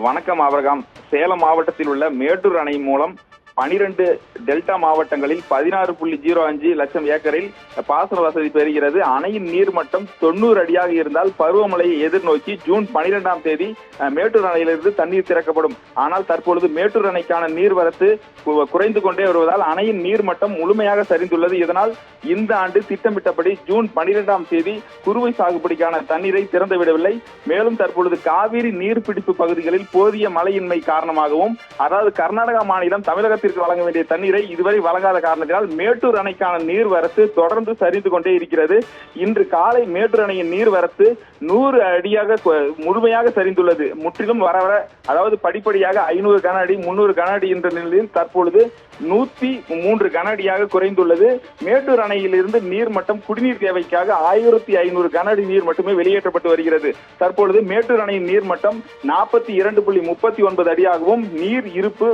வணக்கம் ஆபிரகாம். சேலம் மாவட்டத்தில் உள்ள மேட்டூர் அணை மூலம் 12 டெல்டா மாவட்டங்களில் 16.05 லட்சம் ஏக்கரில் பாசன வசதி பெறுகிறது. அணையின் நீர்மட்டம் 90 அடியாக இருந்தால் பருவமழையை எதிர்நோக்கி ஜூன் 12ஆம் தேதி மேட்டூர் அணையிலிருந்து தண்ணீர் திறக்கப்படும். ஆனால் தற்பொழுது மேட்டூர் அணைக்கான நீர்வரத்து குறைந்து கொண்டே வருவதால் அணையின் நீர்மட்டம் முழுமையாக சரிந்துள்ளது. இதனால் இந்த ஆண்டு திட்டமிட்டபடி ஜூன் 12ஆம் தேதி குறுவை சாகுபடிக்கான தண்ணீரை திறந்துவிடவில்லை. மேலும் தற்பொழுது காவிரி நீர்பிடிப்பு பகுதிகளில் போதிய மழையின்மை காரணமாகவும், அதாவது கர்நாடகா மாநிலம் தமிழகத்திற்கு வழங்க வேண்டிய தண்ணீரை இதுவரை வழங்காத காரணத்தினால் மேட்டூர் அணைக்கான நீர்வரத்து தொடர்ந்து சரிந்து கொண்டே இருக்கிறது. இன்று காலை மேட்டூர் அணையின் நீர்வரத்து 100 அடியாக முழுமையாக சரிந்துள்ளது. முற்றிலும் வர அதாவது படிப்படியாக 500 கன அடி 300 கன அடி என்ற நிலையில் தற்பொழுது 103 கன அடியாக குறைந்துள்ளது. மேட்டூர் அணையிலிருந்து நீர்மட்டம் குடிநீர் தேவைக்காக 1500 கன அடி நீர் மட்டுமே வெளியேற்றப்பட்டு வருகிறது. தற்பொழுது மேட்டூர் அணையின் நீர்மட்டம் 42.39 அடியாகவும் நீர் இருப்பு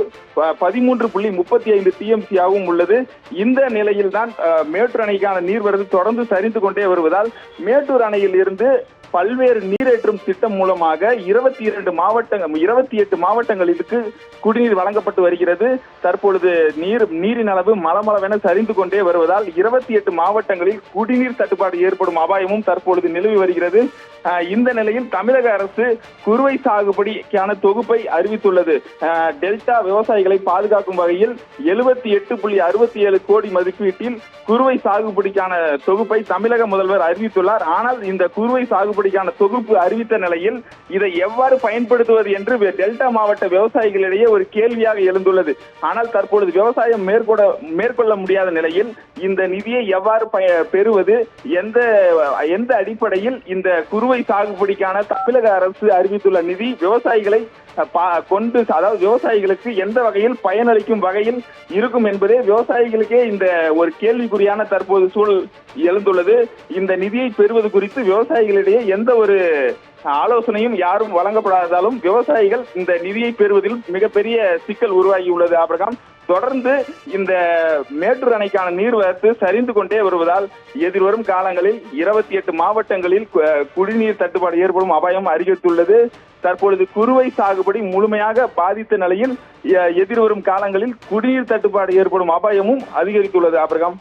13.35 TMC ஆகவும் உள்ளது. இந்த நிலையில் தான் மேட்டூர் அணைக்கான நீர்வரத்து தொடர்ந்து சரிந்து கொண்டே வருவதால் மேட்டூர் அணையில் இருந்து பல்வேறு நீரேற்றும் திட்டம் மூலமாக 28 மாவட்டங்களுக்கு குடிநீர் வழங்கப்பட்டு வருகிறது. தற்பொழுது நீரின் அளவு மளமளவென சரிந்து கொண்டே வருவதால் 28 மாவட்டங்களில் குடிநீர் தட்டுப்பாடு ஏற்படும் அபாயமும் தற்பொழுது நிலவி வருகிறது. இந்த நிலையில் தமிழக அரசு குறுவை சாகுபடிக்கான தொகுப்பை அறிவித்துள்ளது. டெல்டா விவசாயிகளை பாதுகாக்கும் வகையில் 78.67 கோடி மதிப்பீட்டில் குறுவை சாகுபடிக்கான தொகுப்பை தமிழக முதல்வர் அறிவித்துள்ளார். ஆனால் இந்த குறுவை சாகுபடிக்கான தொகுப்பு அறிவித்த நிலையில் இதை எவ்வாறு பயன்படுத்துவது என்று டெல்டா மாவட்ட விவசாயிகளிடையே ஒரு கேள்வியாக எழுந்துள்ளது. ஆனால் தற்பொழுது விவசாயம் மேற்கொள்ள முடியாத நிலையில் இந்த நிதியை எவ்வாறு பெறுவது, எந்த அடிப்படையில் இந்த குறுவை சாகுபடிக்கான தமிழக அரசு அறிவித்துள்ள நிதி விவசாயிகளை கொண்டு, அதாவது விவசாயிகளுக்கு எந்த வகையில் பயனளிக்கும் வகையில் இருக்கும் என்பதே விவசாயிகளுக்கே இந்த ஒரு கேள்விக்குறியான தற்போது சூழல் எழுந்துள்ளது. இந்த நிதியை பெறுவது குறித்து விவசாயிகளிடையே எந்த ஒரு ஆலோசனையும் யாரும் வழங்கப்படாததாலும் விவசாயிகள் இந்த நிதியை பெறுவதில் மிகப்பெரிய சிக்கல் உருவாகியுள்ளது. ஆபிரகாம், தொடர்ந்து இந்த மேட்டூர் அணைக்கான நீர்வரத்து சரிந்து கொண்டே வருவதால் எதிர்வரும் காலங்களில் 28 மாவட்டங்களில் குடிநீர் தட்டுப்பாடு ஏற்படும் அபாயம் அதிகரித்துள்ளது. தற்பொழுது குறுவை சாகுபடி முழுமையாக பாதித்த நிலையில் எதிர்வரும் காலங்களில் குடிநீர் தட்டுப்பாடு ஏற்படும் அபாயமும் அதிகரித்துள்ளது. ஆபிரகாம்.